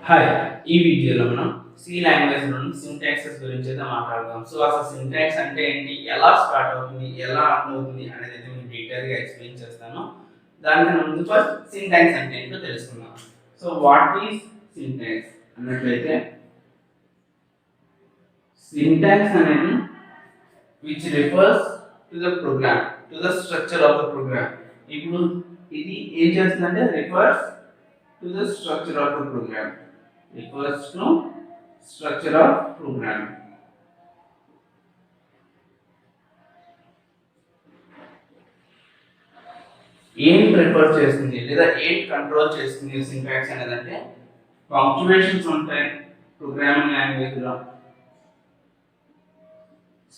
Hi, ఈ వీడియోలో మనం సి లాంగ్వేజ్లోని సింటాక్సెస్ గురించి అయితే మాట్లాడదాం. సో అసలు సింటాక్స్ అంటే ఏంటి, ఎలా స్టార్ట్ అవుతుంది, ఎలా రన్ అవుతుంది అనేది అయితే నేను డీటెయిల్గా ఎక్స్ప్లెయిన్ చేస్తాను. దానికన్నా ముందు ఫస్ట్ సింటాక్స్ అంటే ఏంటో తెలుసుకుందాం. సో వాట్ ఈస్ సింటాక్స్ అన్నట్లయితే, సింటాక్స్ అనేది which refers to the program, to the structure of the program. ఇప్పుడు ఇది ఏం చేస్తుందంటే refers to the structure of the program. Refers to structure of program. ఏం ప్రిఫర్ చేస్తుంది లేదా ఏం కంట్రోల్ చేస్తుంది సింటాక్స్ అనేది అంటే, పంక్చువేషన్స్ ఉంటాయి ప్రోగ్రామింగ్ లాంగ్వేజ్ లో,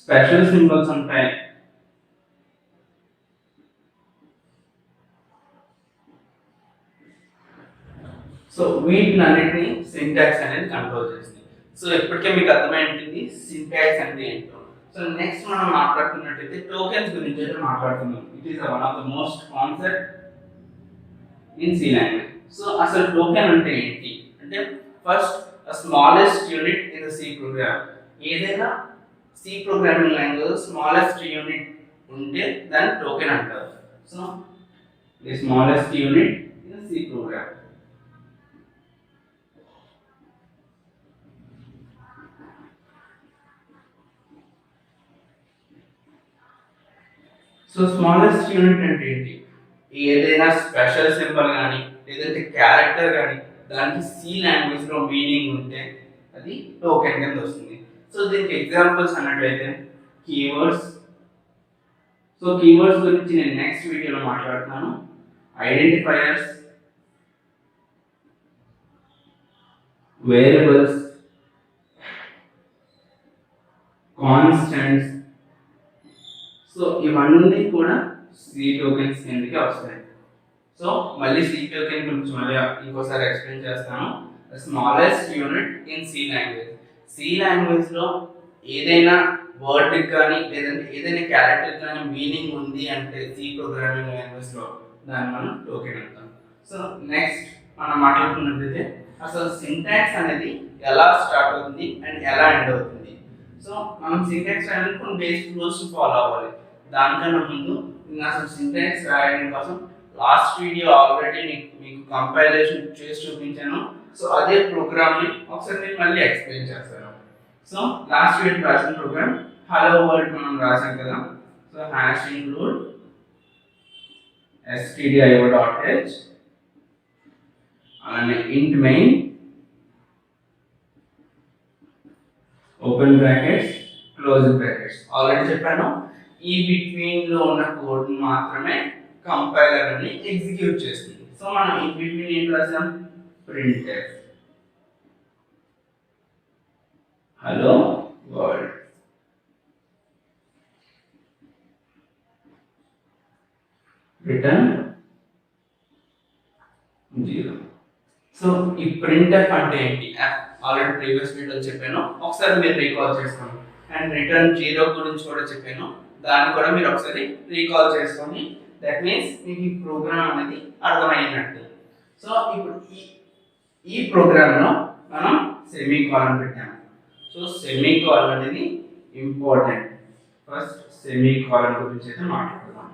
స్పెషల్ సింబల్స్ ఉంటాయి, సో వీటినన్నిటిని సింటాక్స్ అనేది కంట్రోల్ చేస్తుంది. సో ఇప్పటికే మీకు అర్థమైంటుంది సింటాక్స్ అంటే ఏంటో. సో నెక్స్ట్ మనం మాట్లాడుతున్నట్టయితే టోకెన్స్ గురించి అయితే మాట్లాడుతున్నాం. It is one of the most concept in C language. So అసలు టోకెన్ అంటే ఏంటి అంటే, first smallest unit in the C program. ఏదైనా C programming language smallest unit ఉంటే దాన్ని టోకెన్ అంటారు. So the smallest unit in the C program. So smallest unit అంటే ఏంటి, ఏదైనా స్పెషల్ సింబల్ కానీ లేదంటే క్యారెక్టర్ కానీ దానికి సి లాంగ్వేజ్ లో మీనింగ్ ఉంటే అది టోకెన్ కింద వస్తుంది. సో దీనికి ఎగ్జాంపుల్స్ అన్నట్లయితే కీవర్డ్స్. సో కీవర్డ్స్ గురించి నేను నెక్స్ట్ వీడియోలో మాట్లాడుతాను. Identifiers, variables, constants. సో ఇవన్నీ కూడా సి టోకెన్స్ కిందకి వస్తాయి. సో మళ్ళీ సి టోకెన్ గురించి మళ్ళీ ఇంకోసారి ఎక్స్ప్లెయిన్ చేస్తాను. Smallest unit in C language. C language లో ఏదైనా వర్డ్ కానీ లేదంటే ఏదైనా క్యారెక్టర్ కానీ మీనింగ్ ఉంది అంటే సి ప్రోగ్రామింగ్ లాంగ్వేజ్ లో దాన్ని మనం టోకెన్ అంటాం. సో నెక్స్ట్ మనం మాట్లాడుకున్నట్లయితే అసలు సింటాక్స్ అనేది ఎలా స్టార్ట్ అవుతుంది అండ్ ఎలా ఎండ్ అవుతుంది. సో మనం సింటాక్స్ అనేది కొన్ని బేసిక్ రూల్స్ ఫాలో అవ్వాలి. దానికన్నా ముందు నేను అసలు సింటాక్స్ రాయడం కోసం లాస్ట్ వీడియో ఆల్రెడీ మీకు కంపైలేషన్ చేసి చూపించాను. సో అదే ప్రోగ్రామ్ని ఒకసారి నేను మళ్ళీ ఎక్స్ప్లెయిన్ చేస్తాను. సో లాస్ట్ వీడియో రాసిన ప్రోగ్రామ్ హలో వరల్డ్ మనం రాసాం కదా. సో హ్యాష్ ఇంక్లూడ్ stdio.h అలానే int main open brackets close brackets. Already చెప్పాను, ఈ బిట్వీన్ లో ఉన్న కోడ్ మాత్రమే కంపైలర్ అని ఎగ్జిక్యూట్ చేస్తుంది. సో మనం ఈ బిట్వీన్ ఏం రాసాం, printf hello world. Return 0. So ఈ printf అంటే ఏంటి, ఆల్రెడీ ప్రీవియస్ వీడియోలో చెప్పాను, ఒకసారి మీరు రీకాల్ చేసుకోండి. అండ్ రిటర్న్ 0 గురించి కూడా చెప్పాను, దాన్ని కూడా మీరు ఒకసారి రీకాల్ చేసుకోండి. దట్ మీన్స్ మీకు ఈ ప్రోగ్రామ్ అనేది అర్థమైనట్టు. సో ఇప్పుడు ఈ ప్రోగ్రామ్లో మనం సెమీకోలన్ పెట్టాము. సో సెమీకోలన్ అనేది ఇంపార్టెంట్. ఫస్ట్ సెమీకోలన్ గురించి అయితే మాట్లాడుదాం.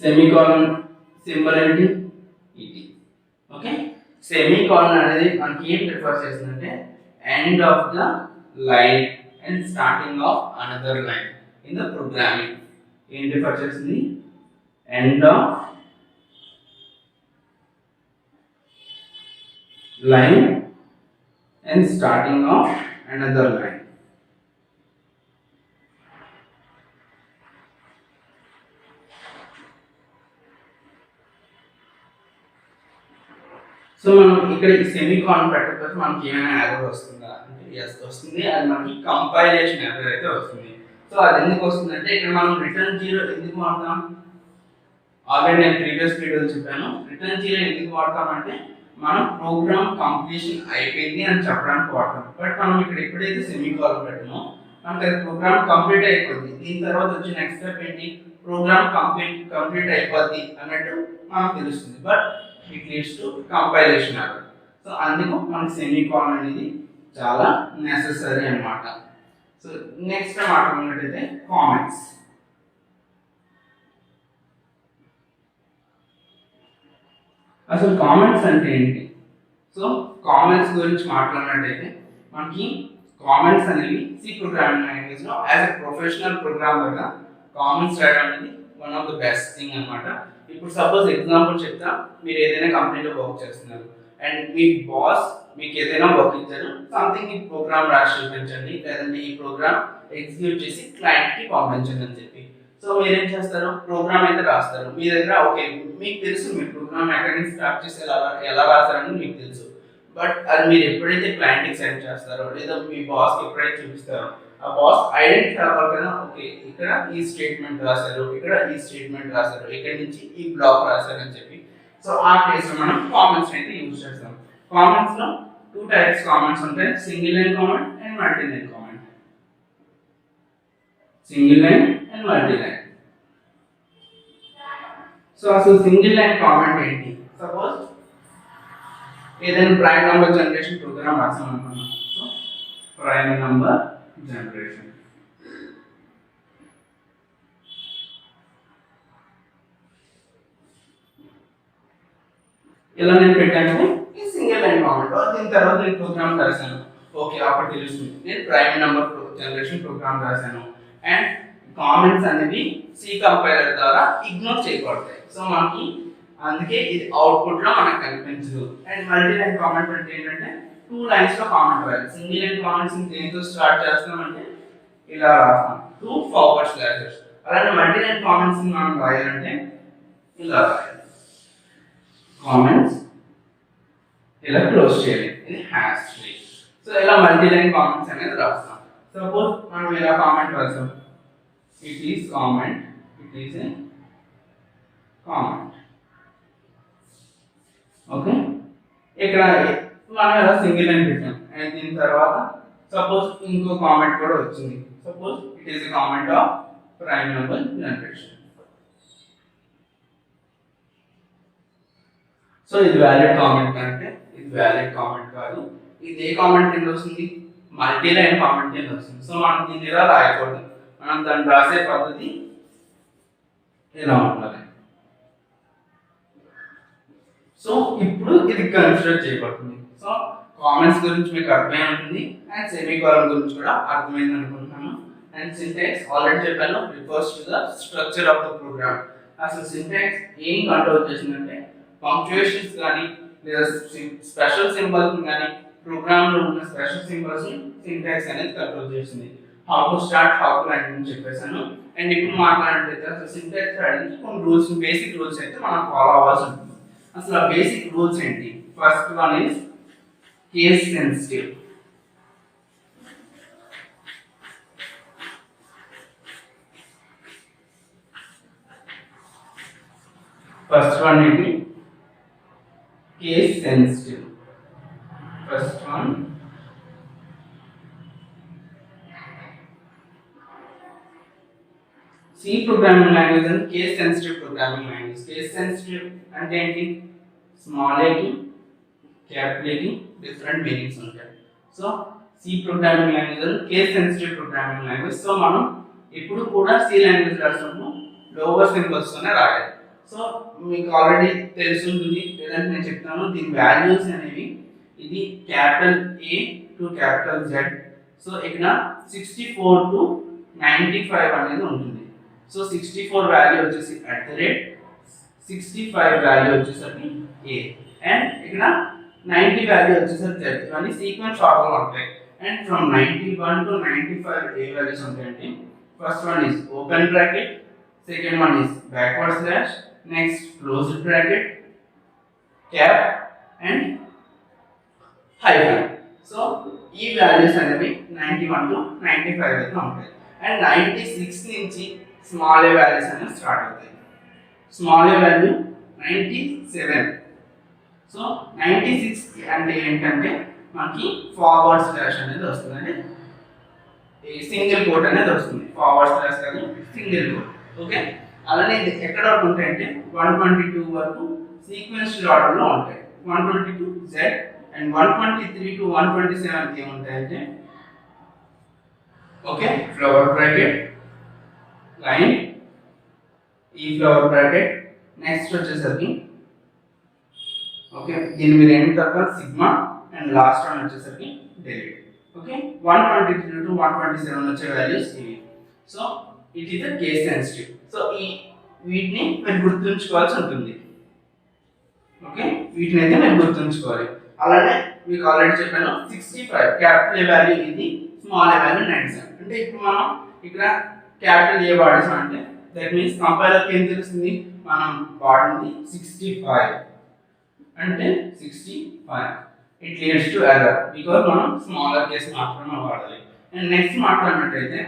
సెమీకోలన్ సింబల్ ఏంటి, ఇది. ఓకే, సెమీకోలన్ అనేది మనకి ఏం రిఫర్ చేస్తుందంటే end of the line and starting of another line in the programming. ఏం రిఫర్ చేస్తుంది, end of line and starting of another line. So మనం ఇక్కడ ఈ సెమీకోలన్ పెట్టకపోతే మనకి ఏమైనా ఎర్రర్ వస్తుందా అంటే ఎస్ వస్తుంది. అది మనకి కంపైలేషన్ ఎర్రర్ అయితే వస్తుంది. సో అది ఎందుకు వస్తుందంటే, ఇక్కడ మనం రిటర్న్ 0 ఎందుకు వాడతాం, ఆల్రెడీ నేను ప్రీవియస్ వీడియోలో చెప్పాను. రిటర్న్ 0 ఎందుకు వాడతామంటే మనం ప్రోగ్రామ్ కంప్లీషన్ అయిపోయింది అని చెప్పడానికి వాడతాం. బట్ మనం ఇక్కడ ఎప్పుడైతే సెమీకోలన్ పెట్టామో మనకి అది ప్రోగ్రామ్ కంప్లీట్ అయిపోద్ది. దీని తర్వాత వచ్చే నెక్స్ట్ స్టెప్ ఏంటి, ప్రోగ్రామ్ కంప్లీట్ అయిపోద్ది అన్నట్టు మనకు తెలుస్తుంది. But it leads to compilation error. So అందుకు మనకి సెమీకోలన్ అనేది చాలా నెసెసరీ అన్నమాట. సో నెక్స్ట్ మాట్లాడుకున్నట్టయితే కామెంట్స్. అసలు కామెంట్స్ అంటే ఏంటి? సో కామెంట్స్ గురించి మాట్లాడినట్టయితే మనకి కామెంట్స్ అనేవి సి ప్రోగ్రామింగ్ లాంగ్వేజ్ లో యాజ్ ఎ ప్రొఫెషనల్ ప్రోగ్రామర్ గా కామెంట్స్ రాయడం అనేది one of the best thing అన్నమాట. ఇప్పుడు సపోజ్ ఎగ్జాంపుల్ చెప్తా, మీరు ఏదైనా కంపెనీలో వర్క్ చేస్తున్నారు అండ్ మీ బాస్ మీకు ఏదైనా వర్క్ ఇచ్చారు, సంథింగ్ ఈ ప్రోగ్రామ్ రాసి చూపించండి లేదంటే ఈ ప్రోగ్రామ్ ఎగ్జిక్యూట్ చేసి క్లయింట్ కి పంపించండి అని చెప్పి. సో మీరేం చేస్తారు, ప్రోగ్రామ్ అయితే రాస్తారు. మీ దగ్గర ఓకే మీకు తెలుసు మీ ప్రోగ్రామ్ ఎక్కడి నుంచి స్టార్ట్ చేసి ఎలా రాస్తారని మీకు తెలుసు. బట్ అది మీరు ఎప్పుడైతే క్లయింట్కి సెండ్ చేస్తారో లేదా మీ బాస్కి ఎప్పుడైతే చూపిస్తారో ఆ బాస్ ఐడెంటిఫై అవ్వాలి కదా, ఓకే ఇక్కడ ఈ స్టేట్మెంట్ రాశారు, ఇక్కడ ఈ స్టేట్మెంట్ రాశారు, ఇక్కడ నుంచి ఈ బ్లాక్ రాశారు అని చెప్పి. సో ఆ కేసులో మనం కామెంట్స్ అయితే యూజ్ చేస్తాం. కామెంట్స్ లో 2 టైప్స్ కామెంట్స్ ఉంటాయి, single line comment and multi line comment. Single line and multi line. So అసలు సింగిల్ లైన్ కామెంట్ ఏంటి? సపోజ్ ఏదైనా ప్రైమ్ నంబర్ జనరేషన్ ప్రోగ్రామ్ రాసాం అనుకున్నాం. సో ప్రైమ్ నంబర్ జనరేషన్ ఇలా నేను పెట్టాను ఈ సింగిల్ లైన్ కామెంట్. దీని తర్వాత నేను ప్రోగ్రామ్ రాశాను, ఓకే అప్పుడు తెలుస్తుంది నేను ప్రైమ్ నంబర్ జనరేషన్ ప్రోగ్రామ్ రాశాను. అండ్ కామెంట్స్ అనేవి సి కంపైలర్ ద్వారా ఇగ్నోర్ చేయబడతాయి. సో మనకి అందుకే ఇది అవుట్పుట్ లో మనకు కనిపించదు. అండ్ మల్టీ లైన్ కామెంట్ అంటే ఏంటంటే 2 లైన్స్ లో కామెంట్ రాయాలి. సింగిల్ లైన్ కామెంట్స్ దేంతో స్టార్ట్ చేస్తామంటే ఇలా రాస్తాం 2 ఫార్వర్డ్ స్లాషెస్. అలానే మల్టీ లైన్ కామెంట్స్ మనం రాయాలంటే ఇలా రాయాలి, కామెంట్స్ ఇలా క్లోజ్ చేయాలి, ఇది హ్యాష్ ట్రీ. సో ఇలా మల్టీ లైన్ కామెంట్స్ అనేది రాస్తాం. సపోజ్ మనం ఇలా కామెంట్ రాస్తాం, it is comment, it is a comment. Okay ఇక్కడ మనం ఇలా సింగిల్ లైన్ పెట్టాం అండ్ దీని తర్వాత సపోజ్ ఇంకో కామెంట్ కూడా వచ్చింది, suppose it is a comment of prime number generation. So ఇది వ్యాలిడ్ కామెంట్ అంటే ఇది వ్యాలిడ్ కామెంట్ కాదు. ఇది ఏ కామెంట్ కింద వస్తుంది? మల్టీ లైన్ కామెంట్ కింద వస్తుంది. సో మనం దీన్ని ఇలా రాయకూడదు, మనం దాన్ని రాసే పద్ధతి ఇలా ఉండాలి. సో ఇప్పుడు ఇది కన్సిడర్ చేయబడుతుంది. సో కామెంట్స్ గురించి మీకు అర్థమై ఉంటుంది అండ్ సెమీకోలన్ గురించి కూడా అర్థమైంది అనుకుంటున్నాను. అండ్ సింటాక్స్ ఆల్రెడీ చెప్పాను, refers to the structure of the program. అసలు సింటాక్స్ ఏం కంట్రోల్ చేసిందంటే పంక్చుయేషన్స్ కానీ లేదా స్పెషల్ సింబల్స్ కానీ ప్రోగ్రామ్ లో ఉన్న స్పెషల్ సింబల్స్ సింటాక్స్ అనేది కంట్రోల్ చేసింది. How to start, how to end అని చెప్పేసాను. అండ్ ఇప్పుడు మాట్లాడితే అసలు సింటాక్స్ రాయడానికి కొన్ని రూల్స్, బేసిక్ రూల్స్ అయితే మనం ఫాలో అవ్వాల్సి ఉంటుంది. అసలు ఆ బేసిక్ రూల్స్ ఏంటి? First one is case sensitive. First one ఏంటి? Case sensitive. First one C programming language and case sensitive programming language. Case sensitive అంటే ఏంటి? స్మాల్ ఏ కి క్యాపిటల్ ఏ కి డిఫరెంట్ మీనింగ్స్ ఉంటాయి. So C programming language and case sensitive programming language. So మనం ఇప్పుడు కూడా C language రాసినప్పుడు lower symbols తోనే రాయాలి. సో మీకు ఆల్రెడీ తెలుసుంటుంది లేదంటే నేను చెప్తాను, దీని వాల్యూస్ అనేవి ఇది capital A to capital Z. So ఇక్కడ 64 టు 95 అనేది ఉంటుంది. సో 64 వాల్యూ వచ్చేసి @ 65 వాల్యూ వచ్చేసరికి ఏ అండ్ ఇక్కడ 90 వాల్యూ వచ్చేసరికి జెడ్. ఇవన్నీ సీక్వెన్స్ ఆర్డర్లో ఉంటాయి. అండ్ ఫ్రమ్ 91 టు 95 ఏ వాల్యూస్ ఉంటాయంటే first one is open bracket, second one is backward slash, next closed bracket, cap and hyphen. So ఈ వాల్యూస్ అనేవి 91 టు 95 అయితే ఉంటాయి. అండ్ 96 నుంచి స్మాల్ ఏ వాల్యూస్ అనేవి స్టార్ట్ అవుతాయి. Small A value 97. సో 96 అంటే ఏంటంటే మనకి ఫార్వర్డ్ స్లాష్ అనేది వస్తుంది, అంటే సింగిల్ కోట్ అనేది వస్తుంది. ఫార్వర్డ్ స్లాష్ కానీ సింగిల్ కోట్. ఓకే అలానే ఇది ఎక్కడ వరకు ఉంటాయంటే 122 వరకు సీక్వెన్షియల్ ఆర్డర్లో ఉంటాయి. 122 Z అండ్ 123 to 127 ఏముంటాయంటే ఓకే ఫ్లవర్ బ్రాకెట్ లైన్ ఈ ఫ్లవర్ బ్రాకెట్ నెక్స్ట్ వచ్చేసరికి ఓకే దీని మీరు ఏం తప్ప సిగ్మా అండ్ లాస్ట్ వన్ వచ్చేసరికి డెలిట్. ఓకే 123 to 127 వచ్చే వాల్యూస్ ఇవి. So it is a case sensitive. So ఈ వీటిని మీరు గుర్తుంచుకోవాల్సి ఉంటుంది. ఓకే వీటిని అయితే మీరు గుర్తుంచుకోవాలి. అలానే మీకు ఆల్రెడీ చెప్పాను 65 క్యాపిటల్ ఏ వాల్యూ ఇది, స్మాల్ ఏ వాల్యూ 97. అంటే ఇప్పుడు మనం ఇక్కడ క్యాపిటల్ ఏ వాడేసాం అంటే దట్ మీన్స్ కంపైలర్కి ఏం తెలుస్తుంది, మనం వాడింది 65 అంటే 65. It leads to error because మనం స్మాలర్ కేస్ మాత్రమే వాడాలి. అండ్ నెక్స్ట్ మాట్లాడినట్టయితే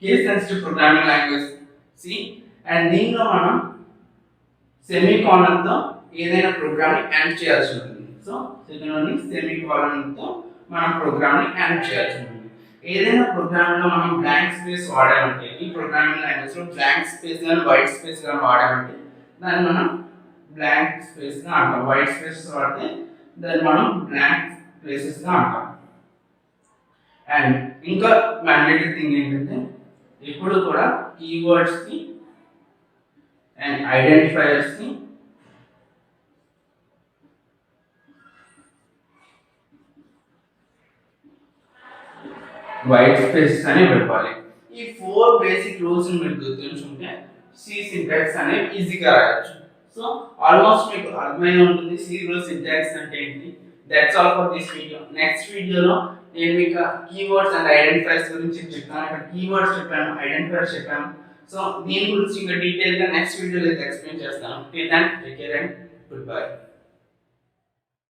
case sensitive programming language C, and దీనిలో మనం సెమీకోలన్ తో ఏదైనా ప్రోగ్రామ్ ని ఎండ్ చేయాల్సి ఉంటుంది. సో సెకండ్ సెమీకోలన్ తో మనం ప్రోగ్రామ్ ని ఎండ్ చేయాల్సి ఉంటుంది. ఏదైనా ప్రోగ్రామ్ లో మనం బ్లాంక్ స్పేస్ వాడామంటే, ఈ ప్రోగ్రామింగ్ లాంగ్వేజ్ లో బ్లాంక్ స్పేస్ కానీ వైట్ స్పేస్ కానీ వాడామంటే దాన్ని మనం బ్లాంక్ స్పేస్ గా అంటాం. వైట్ స్పేస్ వాడితే దాన్ని మనం బ్లాంక్ ప్లేసెస్ గా అంటాం. అండ్ ఇంకా మ్యాండేటరీ థింగ్ ఏంటంటే ఎప్పుడు కూడా కీవర్డ్స్ కి అండ్ ఐడెంటిఫైయర్స్ కి వైట్ స్పేస్ అని పెట్టాలి. ఈ 4 బేసిక్ రూల్స్ మీరు గుర్తుంచుకుంటే సి సింటాక్స్ అనేది ఈజీగా రాయొచ్చు. సో ఆల్మోస్ట్ మీకు అర్థమై ఉంటుంది సి రూల్ సింటాక్స్ అంటే ఏంటి. That's all for this video. Next వీడియోలో నేను మీకు కీవర్డ్స్ అండ్ ఐడెంటిఫైర్స్ గురించి చెప్తాను. ఇక్కడ కీవర్డ్స్ చెప్పాను, ఐడెంటిఫైర్స్ చెప్పాను. సో దీని గురించి ఇంకా డీటెయిల్గా నెక్స్ట్ వీడియోలో అయితే ఎక్స్ప్లెయిన్ చేస్తాను. Till then take care and good by.